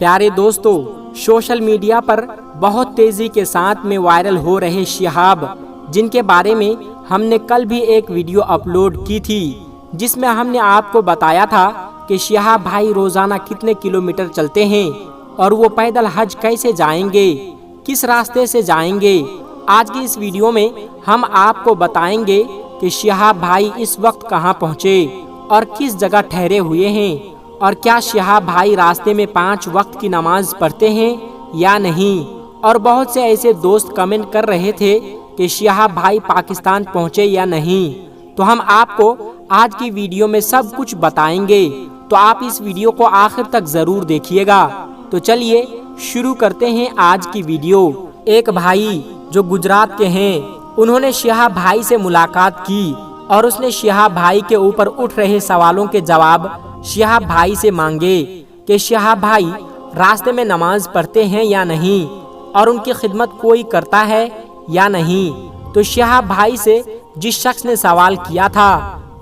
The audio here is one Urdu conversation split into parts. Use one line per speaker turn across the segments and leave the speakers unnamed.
پیارے دوستو، سوشل میڈیا پر بہت تیزی کے ساتھ میں وائرل ہو رہے شہاب، جن کے بارے میں ہم نے کل بھی ایک ویڈیو اپلوڈ کی تھی، جس میں ہم نے آپ کو بتایا تھا کہ شہاب بھائی روزانہ کتنے کلومیٹر چلتے ہیں اور وہ پیدل حج کیسے جائیں گے، کس راستے سے جائیں گے۔ آج کی اس ویڈیو میں ہم آپ کو بتائیں گے کہ شہاب بھائی اس وقت کہاں پہنچے اور کس جگہ ٹھہرے ہوئے ہیں، اور کیا شہاب بھائی راستے میں 5 وقت کی نماز پڑھتے ہیں یا نہیں۔ اور بہت سے ایسے دوست کمنٹ کر رہے تھے کہ شہاب بھائی پاکستان پہنچے یا نہیں، تو ہم آپ کو آج کی ویڈیو میں سب کچھ بتائیں گے، تو آپ اس ویڈیو کو آخر تک ضرور دیکھیے گا۔ تو چلیے شروع کرتے ہیں آج کی ویڈیو۔ ایک بھائی جو گجرات کے ہیں، انہوں نے شہاب بھائی سے ملاقات کی اور اس نے شہاب بھائی کے اوپر اٹھ رہے سوالوں کے جواب شہاب بھائی سے مانگے کہ شہاب بھائی راستے میں نماز پڑھتے ہیں یا نہیں، اور ان کی خدمت کوئی کرتا ہے یا نہیں۔ تو شہاب بھائی سے جس شخص نے سوال کیا تھا،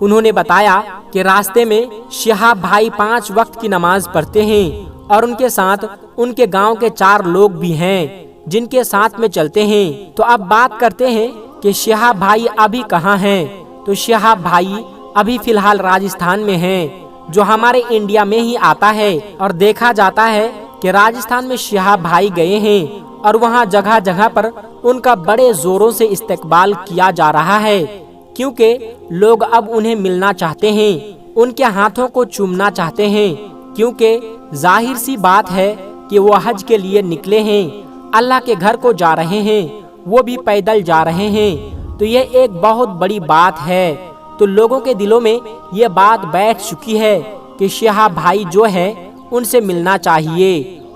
انہوں نے بتایا کہ راستے میں شہاب بھائی 5 وقت کی نماز پڑھتے ہیں، اور ان کے ساتھ ان کے گاؤں کے 4 لوگ بھی ہیں جن کے ساتھ میں چلتے ہیں۔ تو اب بات کرتے ہیں کہ شہاب بھائی ابھی کہاں ہیں۔ تو شہاب بھائی ابھی فی الحال راجستھان میں ہیں، جو ہمارے انڈیا میں ہی آتا ہے، اور دیکھا جاتا ہے کہ راجستھان میں شہاب بھائی گئے ہیں اور وہاں جگہ جگہ پر ان کا بڑے زوروں سے استقبال کیا جا رہا ہے، کیونکہ لوگ اب انہیں ملنا چاہتے ہیں، ان کے ہاتھوں کو چومنا چاہتے ہیں، کیونکہ ظاہر سی بات ہے کہ وہ حج کے لیے نکلے ہیں، اللہ کے گھر کو جا رہے ہیں، وہ بھی پیدل جا رہے ہیں۔ تو یہ ایک بہت بڑی بات ہے۔ تو لوگوں کے دلوں میں یہ بات بیٹھ چکی ہے کہ شہاب بھائی جو ہے ان سے ملنا چاہیے،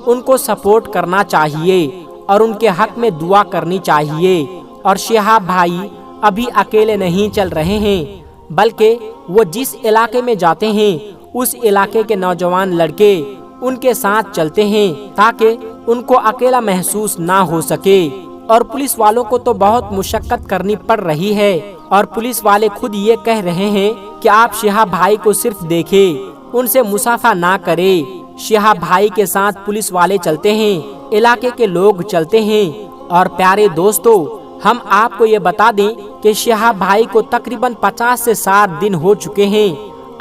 ان کو سپورٹ کرنا چاہیے، اور ان کے حق میں دعا کرنی چاہیے۔ اور شہاب بھائی ابھی اکیلے نہیں چل رہے ہیں، بلکہ وہ جس علاقے میں جاتے ہیں اس علاقے کے نوجوان لڑکے ان کے ساتھ چلتے ہیں، تاکہ ان کو اکیلا محسوس نہ ہو سکے۔ اور پولیس والوں کو تو بہت مشقت کرنی پڑ رہی ہے، اور پولیس والے خود یہ کہہ رہے ہیں کہ آپ شہاب بھائی کو صرف دیکھیں، ان سے مصافحہ نہ کریں۔ شہاب بھائی کے ساتھ پولیس والے چلتے ہیں، علاقے کے لوگ چلتے ہیں۔ اور پیارے دوستو، ہم آپ کو یہ بتا دیں کہ شہاب بھائی کو تقریباً 50 سے 60 دن ہو چکے ہیں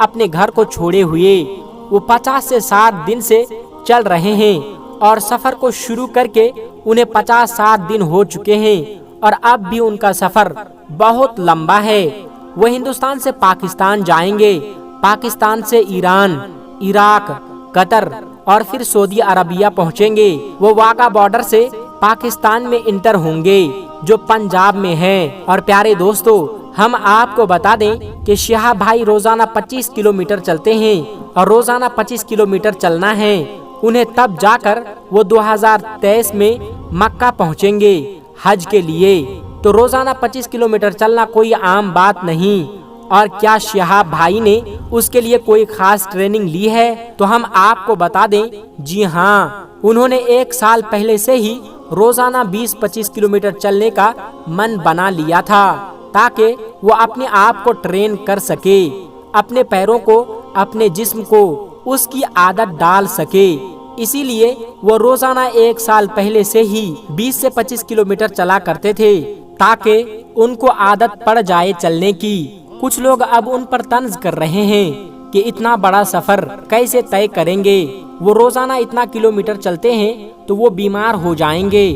اپنے گھر کو چھوڑے ہوئے۔ وہ 50 سے 60 دن سے چل رہے ہیں، اور سفر کو شروع کر کے انہیں 50-60 دن ہو چکے ہیں، اور اب بھی ان کا سفر بہت لمبا ہے۔ وہ ہندوستان سے پاکستان جائیں گے، پاکستان سے ایران، عراق، قطر، اور پھر سعودی عربیہ پہنچیں گے۔ وہ واگا بارڈر سے پاکستان میں انٹر ہوں گے، جو پنجاب میں ہے۔ اور پیارے دوستو، ہم آپ کو بتا دیں کہ شہاب بھائی روزانہ 25 کلومیٹر چلتے ہیں، اور روزانہ 25 کلومیٹر چلنا ہے انہیں، تب جا کر وہ 2023 میں مکہ پہنچیں گے حج کے لیے۔ تو روزانہ 25 کلومیٹر چلنا کوئی عام بات نہیں۔ اور کیا شہاب بھائی نے اس کے لیے کوئی خاص ٹریننگ لی ہے؟ تو ہم آپ کو بتا دیں، جی ہاں، انہوں نے 1 سال پہلے سے ہی روزانہ 20-25 کلومیٹر چلنے کا من بنا لیا تھا، تاکہ وہ اپنے آپ کو ٹرین کر سکے، اپنے پیروں کو، اپنے جسم کو اس کی عادت ڈال سکے۔ اسی لیے وہ روزانہ 1 سال پہلے سے ہی 20 سے 25 کلومیٹر چلا کرتے تھے، تاکہ ان کو عادت پڑ جائے چلنے کی۔ کچھ لوگ اب ان پر طنز کر رہے ہیں کہ اتنا بڑا سفر کیسے طے کریں گے، وہ روزانہ اتنا کلومیٹر چلتے ہیں تو وہ بیمار ہو جائیں گے،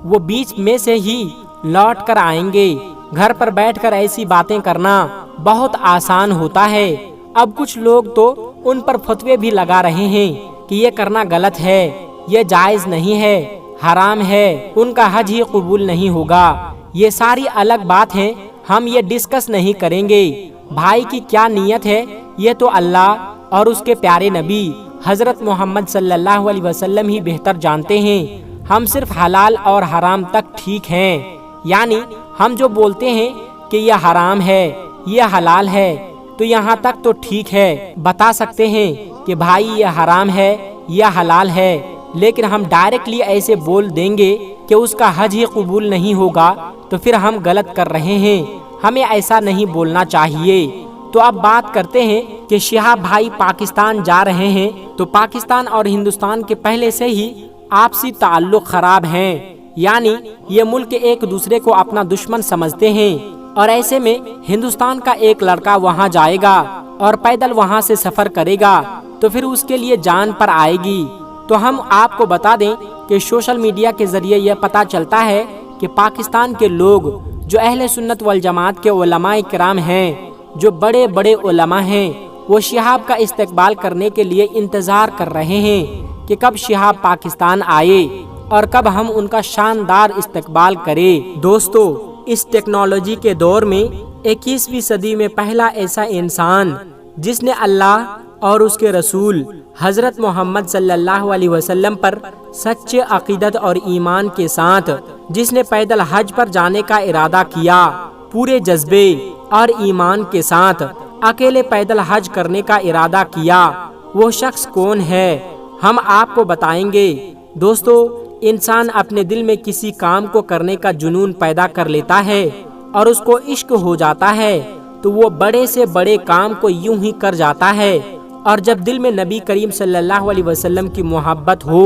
وہ بیچ میں سے ہی لوٹ کر آئیں گے۔ گھر پر بیٹھ کر ایسی باتیں کرنا بہت آسان ہوتا ہے۔ اب کچھ لوگ تو ان پر فتوے بھی لگا رہے ہیں کہ یہ کرنا غلط ہے، یہ جائز نہیں ہے، حرام ہے، ان کا حج ہی قبول نہیں ہوگا۔ یہ ساری الگ بات ہے، ہم یہ ڈسکس نہیں کریں گے۔ بھائی کی کیا نیت ہے یہ تو اللہ اور اس کے پیارے نبی حضرت محمد صلی اللہ علیہ وسلم ہی بہتر جانتے ہیں۔ ہم صرف حلال اور حرام تک ٹھیک ہیں، یعنی ہم جو بولتے ہیں کہ یہ حرام ہے، یہ حلال ہے، تو یہاں تک تو ٹھیک ہے، بتا سکتے ہیں کہ بھائی یہ حرام ہے، یہ حلال ہے، لیکن ہم ڈائریکٹلی ایسے بول دیں گے کہ اس کا حج ہی قبول نہیں ہوگا، تو پھر ہم غلط کر رہے ہیں۔ ہمیں ایسا نہیں بولنا چاہیے۔ تو اب بات کرتے ہیں کہ شہاب بھائی پاکستان جا رہے ہیں تو پاکستان اور ہندوستان کے پہلے سے ہی آپسی تعلق خراب ہیں، یعنی یہ ملک ایک دوسرے کو اپنا دشمن سمجھتے ہیں، اور ایسے میں ہندوستان کا ایک لڑکا وہاں جائے گا اور پیدل وہاں سے سفر کرے گا تو پھر اس کے لیے جان پر آئے گی۔ تو ہم آپ کو بتا دیں کہ سوشل میڈیا کے ذریعے یہ پتہ چلتا ہے کہ پاکستان کے لوگ جو اہل سنت والجماعت کے علماء کرام ہیں، جو بڑے بڑے علماء ہیں، وہ شہاب کا استقبال کرنے کے لیے انتظار کر رہے ہیں کہ کب شہاب پاکستان آئے اور کب ہم ان کا شاندار استقبال کریں۔ دوستو، اس ٹیکنالوجی کے دور میں 21ویں صدی میں پہلا ایسا انسان جس نے اللہ اور اس کے رسول حضرت محمد صلی اللہ علیہ وسلم پر سچے عقیدت اور ایمان کے ساتھ جس نے پیدل حج پر جانے کا ارادہ کیا، پورے جذبے اور ایمان کے ساتھ اکیلے پیدل حج کرنے کا ارادہ کیا، وہ شخص کون ہے ہم آپ کو بتائیں گے۔ دوستو، انسان اپنے دل میں کسی کام کو کرنے کا جنون پیدا کر لیتا ہے اور اس کو عشق ہو جاتا ہے تو وہ بڑے سے بڑے کام کو یوں ہی کر جاتا ہے، اور جب دل میں نبی کریم صلی اللہ علیہ وسلم کی محبت ہو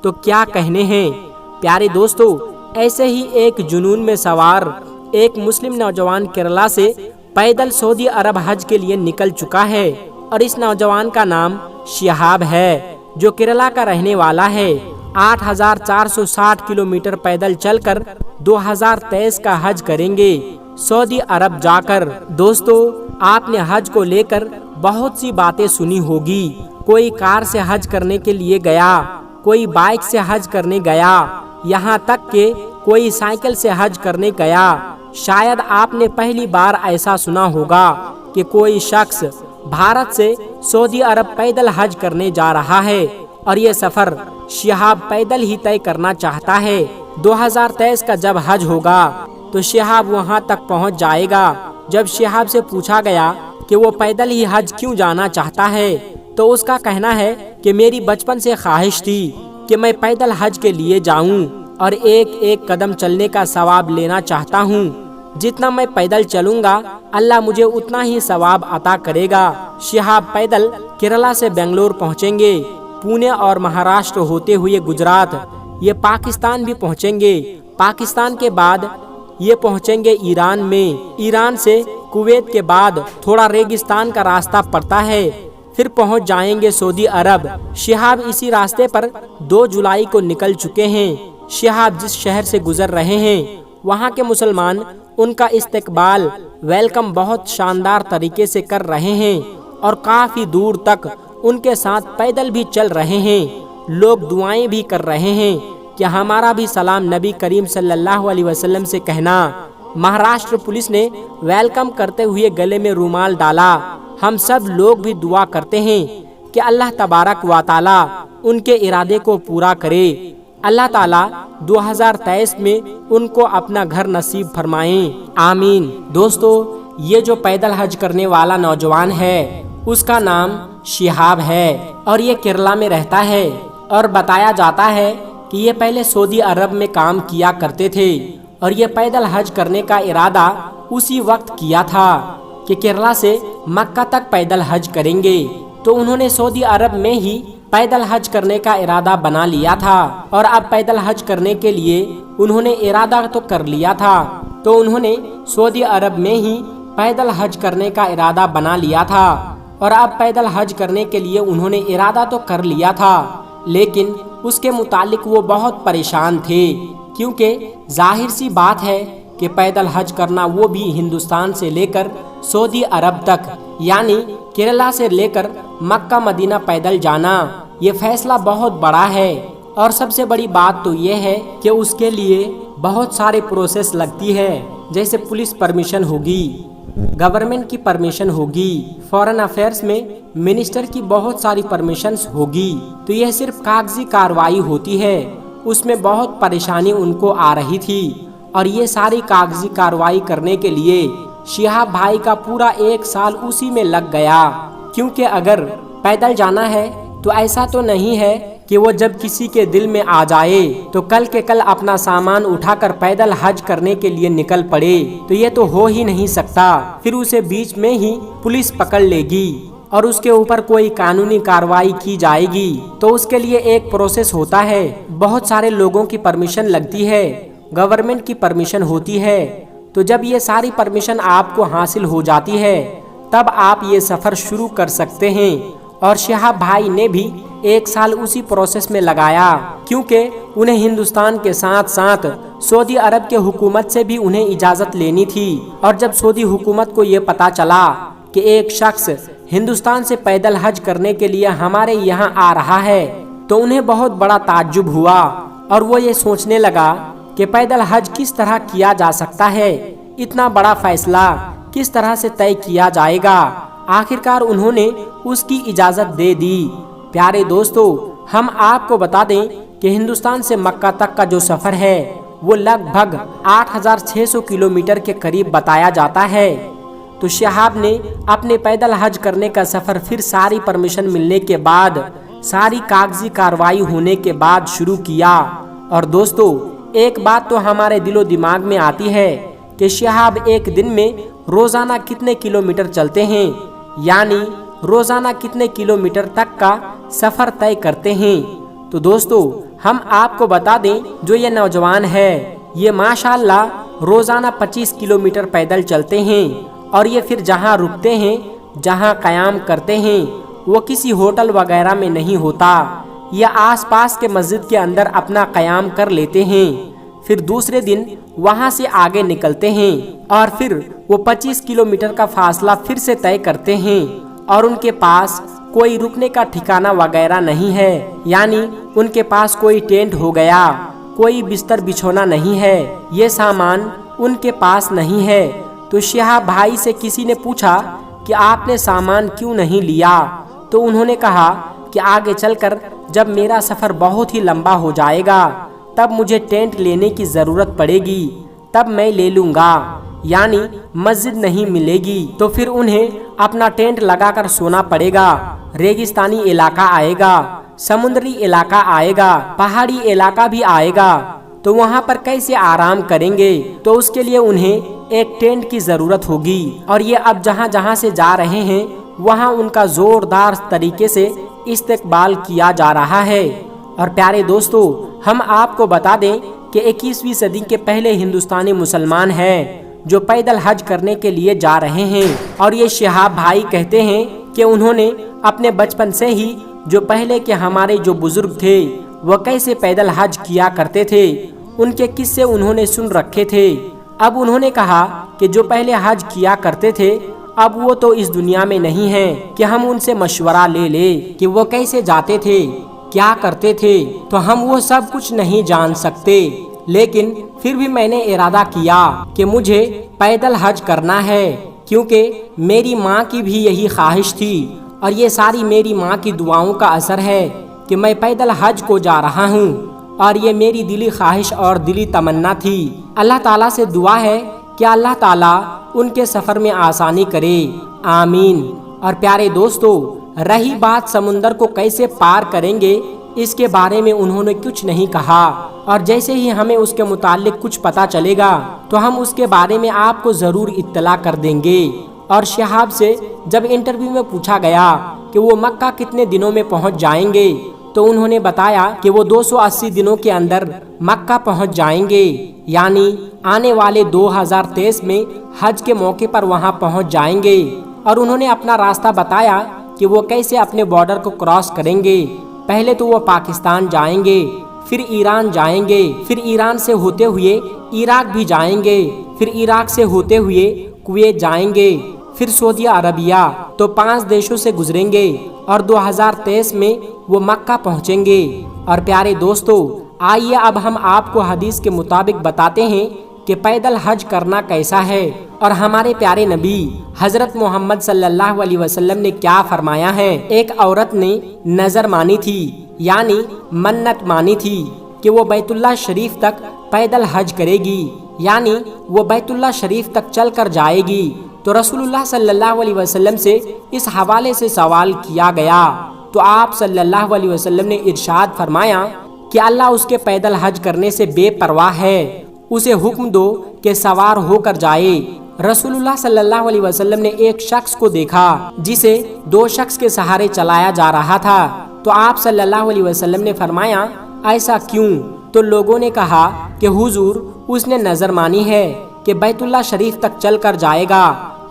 تو کیا کہنے ہیں۔ پیارے دوستو، ایسے ہی ایک جنون میں سوار ایک مسلم نوجوان کیرلا سے پیدل سعودی عرب حج کے لیے نکل چکا ہے، اور اس نوجوان کا نام شہاب ہے جو کیرلا کا رہنے والا ہے۔ 8460 کلومیٹر پیدل چل کر 2023 کا حج کریں گے سعودی عرب جا کر۔ دوستو، آپ نے حج کو لے کر بہت سی باتیں سنی ہوگی، کوئی کار سے حج کرنے کے لیے گیا، کوئی بائک سے حج کرنے گیا، یہاں تک کہ کوئی سائیکل سے حج کرنے گیا۔ شاید آپ نے پہلی بار ایسا سنا ہوگا کہ کوئی شخص بھارت سے سعودی عرب پیدل حج کرنے جا رہا ہے، اور یہ سفر شہاب پیدل ہی طے کرنا چاہتا ہے۔ 2023 کا جب حج ہوگا تو شہاب وہاں تک پہنچ جائے گا۔ جب شہاب سے پوچھا گیا کہ وہ پیدل ہی حج کیوں جانا چاہتا ہے تو اس کا کہنا ہے کہ میری بچپن سے خواہش تھی کہ میں پیدل حج کے لیے جاؤں اور ایک ایک قدم چلنے کا ثواب لینا چاہتا ہوں۔ جتنا میں پیدل چلوں گا اللہ مجھے اتنا ہی ثواب عطا کرے گا۔ شہاب پیدل کیرلا سے بنگلور پہنچیں گے، پونے اور مہاراشٹر ہوتے ہوئے گجرات، یہ پاکستان بھی پہنچیں گے۔ پاکستان کے بعد یہ پہنچیں گے ایران میں، ایران سے کویت کے بعد تھوڑا ریگستان کا راستہ پڑتا ہے، پھر پہنچ جائیں گے سعودی عرب۔ شہاب اسی راستے پر 2 جولائی کو نکل چکے ہیں۔ شہاب جس شہر سے گزر رہے ہیں وہاں کے مسلمان ان کا استقبال ویلکم بہت شاندار طریقے سے کر رہے ہیں، اور کافی دور تک ان کے ساتھ پیدل بھی چل رہے ہیں۔ لوگ دعائیں بھی کر رہے ہیں کہ ہمارا بھی سلام نبی کریم صلی اللہ علیہ وسلم سے کہنا۔ مہاراشٹر پولیس نے ویلکم کرتے ہوئے گلے میں رومال ڈالا۔ ہم سب لوگ بھی دعا کرتے ہیں کہ اللہ تبارک و تعالی ان کے ارادے کو پورا کرے۔ اللہ تعالیٰ 2023 میں ان کو اپنا گھر نصیب فرمائیں، آمین۔ دوستو، یہ جو پیدل حج کرنے والا نوجوان ہے اس کا نام شہاب ہے، اور یہ کیرلا میں رہتا ہے، اور بتایا جاتا ہے کہ یہ پہلے سعودی عرب میں کام کیا کرتے تھے، اور یہ پیدل حج کرنے کا ارادہ اسی وقت کیا تھا کہ کیرلا سے مکہ تک پیدل حج کریں گے، تو انہوں نے سعودی عرب میں ہی پیدل حج کرنے کا ارادہ بنا لیا تھا، اور اب پیدل حج کرنے کے لیے انہوں نے ارادہ تو کر لیا تھا، تو انہوں نے سعودی عرب میں ہی پیدل حج کرنے کا ارادہ بنا لیا تھا، اور اب پیدل حج کرنے کے لیے انہوں نے ارادہ تو کر لیا تھا، لیکن اس کے متعلق وہ بہت پریشان تھے، کیونکہ ظاہر سی بات ہے کہ پیدل حج کرنا وہ بھی ہندوستان سے لے کر سعودی عرب تک، یعنی کیرلا سے لے کر مکہ مدینہ پیدل جانا، یہ فیصلہ بہت بڑا ہے، اور سب سے بڑی بات تو یہ ہے کہ اس کے لیے بہت سارے پروسیس لگتی ہے، جیسے پولیس پرمیشن ہوگی، گورنمنٹ کی پرمیشن ہوگی، فارن افیئرس میں منسٹر کی بہت ساری پرمیشنز ہوگی، تو یہ صرف کاغذی کارروائی ہوتی ہے، اس میں بہت پریشانی ان کو آ رہی تھی، اور یہ ساری کاغذی کارروائی کرنے کے لیے شہاب بھائی کا پورا 1 سال اسی میں لگ گیا، کیونکہ اگر پیدل جانا ہے تو ایسا تو نہیں ہے کہ وہ جب کسی کے دل میں آ جائے تو کل کے کل اپنا سامان اٹھا کر پیدل حج کرنے کے لیے نکل پڑے تو یہ تو ہو ہی نہیں سکتا، پھر اسے بیچ میں ہی پولیس پکڑ لے گی اور اس کے اوپر کوئی قانونی کارروائی کی جائے گی۔ تو اس کے لیے ایک پروسیس ہوتا ہے، بہت سارے لوگوں کی پرمیشن لگتی ہے، گورنمنٹ کی پرمیشن ہوتی ہے۔ تو جب یہ ساری پرمیشن آپ کو حاصل ہو جاتی ہے تب آپ یہ سفر شروع کر سکتے ہیں۔ اور شہاب بھائی نے بھی 1 سال اسی پروسیس میں لگایا، کیونکہ انہیں ہندوستان کے ساتھ ساتھ سعودی عرب کے حکومت سے بھی انہیں اجازت لینی تھی۔ اور جب سعودی حکومت کو یہ پتا چلا کہ ایک شخص ہندوستان سے پیدل حج کرنے کے لیے ہمارے یہاں آ رہا ہے تو انہیں بہت بڑا تعجب ہوا، اور وہ یہ سوچنے لگا کہ پیدل حج کس طرح کیا جا سکتا ہے، اتنا بڑا فیصلہ کس طرح سے طے کیا جائے گا۔ آخرکار انہوں نے اس کی اجازت دے دی۔ پیارے دوستو، ہم آپ کو بتا دیں کہ ہندوستان سے مکہ تک کا جو سفر ہے وہ لگ بھگ 8600 کلومیٹر کے قریب بتایا جاتا ہے۔ تو شہاب نے اپنے پیدل حج کرنے کا سفر پھر ساری پرمیشن ملنے کے بعد، ساری کاغذی کارروائی ہونے کے بعد شروع کیا۔ اور دوستو، ایک بات تو ہمارے دل و دماغ میں آتی ہے کہ شہاب ایک دن میں روزانہ کتنے کلومیٹر چلتے ہیں، یعنی روزانہ کتنے کلومیٹر تک کا سفر طے کرتے ہیں۔ تو دوستو، ہم آپ کو بتا دیں جو یہ نوجوان ہے یہ ماشاءاللہ روزانہ 25 کلومیٹر پیدل چلتے ہیں، اور یہ پھر جہاں رکتے ہیں، جہاں قیام کرتے ہیں، وہ کسی ہوٹل وغیرہ میں نہیں ہوتا، یا آس پاس کے مسجد کے اندر اپنا قیام کر لیتے ہیں، پھر دوسرے دن وہاں سے آگے نکلتے ہیں اور پھر وہ 25 کلومیٹر کا فاصلہ پھر سے طے کرتے ہیں، اور ان کے پاس کوئی رکنے کا ٹھکانہ وغیرہ نہیں ہے، یعنی ان کے پاس کوئی ٹینٹ ہو گیا، کوئی بستر بچھونا نہیں ہے، یہ سامان ان کے پاس نہیں ہے۔ تو شہاب بھائی سے کسی نے پوچھا کہ آپ نے سامان کیوں نہیں لیا؟ تو انہوں نے کہا کہ آگے چل کر جب میرا سفر بہت ہی لمبا ہو جائے گا تب مجھے ٹینٹ لینے کی ضرورت پڑے گی، تب میں لے لوں گا، یعنی مسجد نہیں ملے گی تو پھر انہیں اپنا ٹینٹ لگا کر سونا پڑے گا۔ ریگستانی علاقہ آئے گا، سمندری علاقہ آئے گا، پہاڑی علاقہ بھی آئے گا، تو وہاں پر کیسے آرام کریں گے؟ تو اس کے لیے انہیں ایک ٹینٹ کی ضرورت ہوگی، اور یہ اب جہاں جہاں سے جا رہے ہیں وہاں ان کا زوردار طریقے سے استقبال کیا جا رہا ہے۔ اور پیارے دوستو، ہم آپ کو بتا دیں کہ 21ویں صدی کے پہلے ہندوستانی مسلمان ہیں جو پیدل حج کرنے کے لیے جا رہے ہیں۔ اور یہ شہاب بھائی کہتے ہیں کہ انہوں نے اپنے بچپن سے ہی جو پہلے کے ہمارے جو بزرگ تھے وہ کیسے پیدل حج کیا کرتے تھے ان کے قصے انہوں نے سن رکھے تھے۔ اب انہوں نے کہا کہ جو پہلے حج کیا کرتے تھے اب وہ تو اس دنیا میں نہیں ہیں کہ ہم ان سے مشورہ لے لیں کہ وہ کیسے جاتے تھے، کیا کرتے تھے، تو ہم وہ سب کچھ نہیں جان سکتے۔ لیکن پھر بھی میں نے ارادہ کیا کہ مجھے پیدل حج کرنا ہے، کیونکہ میری ماں کی بھی یہی خواہش تھی، اور یہ ساری میری ماں کی دعاؤں کا اثر ہے کہ میں پیدل حج کو جا رہا ہوں، اور یہ میری دلی خواہش اور دلی تمنا تھی۔ اللہ تعالیٰ سے دعا ہے کہ اللہ تعالیٰ ان کے سفر میں آسانی کرے، آمین۔ اور پیارے دوستو، رہی بات سمندر کو کیسے پار کریں گے اس کے بارے میں انہوں نے کچھ نہیں کہا، اور جیسے ہی ہمیں اس کے متعلق کچھ پتا چلے گا تو ہم اس کے بارے میں آپ کو ضرور اطلاع کر دیں گے۔ اور شہاب سے جب انٹرویو میں پوچھا گیا کہ وہ مکہ کتنے دنوں میں پہنچ جائیں گے تو انہوں نے بتایا کہ وہ 280 دنوں کے اندر مکہ پہنچ جائیں گے، یعنی آنے والے 2023 میں حج کے موقع پر وہاں پہنچ جائیں گے۔ اور انہوں نے اپنا راستہ بتایا کہ وہ کیسے اپنے بارڈر کو کراس کریں گے۔ پہلے تو وہ پاکستان جائیں گے، پھر ایران جائیں گے، پھر ایران سے ہوتے ہوئے عراق بھی جائیں گے، پھر عراق سے ہوتے ہوئے کویت جائیں گے، پھر سعودی عربیہ، تو 5 دیشوں سے گزریں گے، اور 2023 میں وہ مکہ پہنچیں گے۔ اور پیارے دوستو، آئیے اب ہم آپ کو حدیث کے مطابق بتاتے ہیں کہ پیدل حج کرنا کیسا ہے، اور ہمارے پیارے نبی حضرت محمد صلی اللہ علیہ وسلم نے کیا فرمایا ہے۔ ایک عورت نے نظر مانی تھی، یعنی منت مانی تھی کہ وہ بیت اللہ شریف تک پیدل حج کرے گی، یعنی وہ بیت اللہ شریف تک چل کر جائے گی۔ تو رسول اللہ صلی اللہ علیہ وسلم سے اس حوالے سے سوال کیا گیا تو آپ صلی اللہ علیہ وسلم نے ارشاد فرمایا کہ اللہ اس کے پیدل حج کرنے سے بے پرواہ ہے، اسے حکم دو کہ سوار ہو کر جائے۔ رسول اللہ صلی اللہ علیہ وسلم نے ایک شخص کو دیکھا جسے 2 شخص کے سہارے چلایا جا رہا تھا، تو آپ صلی اللہ علیہ وسلم نے فرمایا ایسا کیوں؟ تو لوگوں نے کہا کہ حضور اس نے نظر مانی ہے کہ بیت اللہ شریف تک چل کر جائے گا۔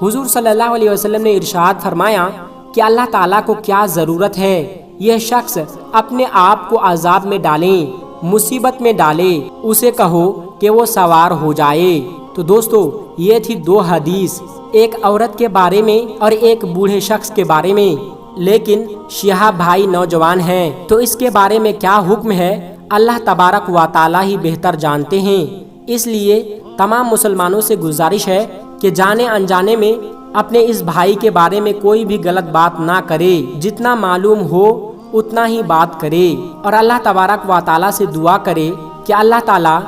حضور صلی اللہ علیہ وسلم نے ارشاد فرمایا کہ اللہ تعالیٰ کو کیا ضرورت ہے، یہ شخص اپنے آپ کو عذاب میں ڈالیں، مصیبت میں ڈالے، اسے کہو کہ وہ سوار ہو جائے۔ تو دوستو یہ تھی 2 حدیث، ایک عورت کے بارے میں اور ایک بوڑھے شخص کے بارے میں، لیکن شہاب بھائی نوجوان ہیں تو اس کے بارے میں کیا حکم ہے اللہ تبارک و تعالیٰ ہی بہتر جانتے ہیں۔ اس لیے تمام مسلمانوں سے گزارش ہے کہ جانے انجانے میں اپنے اس بھائی کے بارے میں کوئی بھی غلط بات نہ کرے، جتنا معلوم ہو اتنا ہی بات کرے، اور اللہ تبارک و تعالیٰ سے دعا کرے کہ اللہ تعالیٰ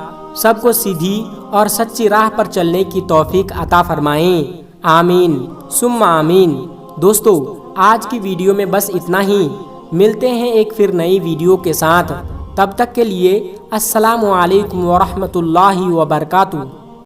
سب کو سیدھی اور سچی راہ پر چلنے کی توفیق عطا فرمائیں، آمین ثم آمین۔ دوستو آج کی ویڈیو میں بس اتنا ہی، ملتے ہیں ایک پھر نئی ویڈیو کے ساتھ، تب تک کے لیے السلام علیکم ورحمۃ اللہ وبرکاتہ۔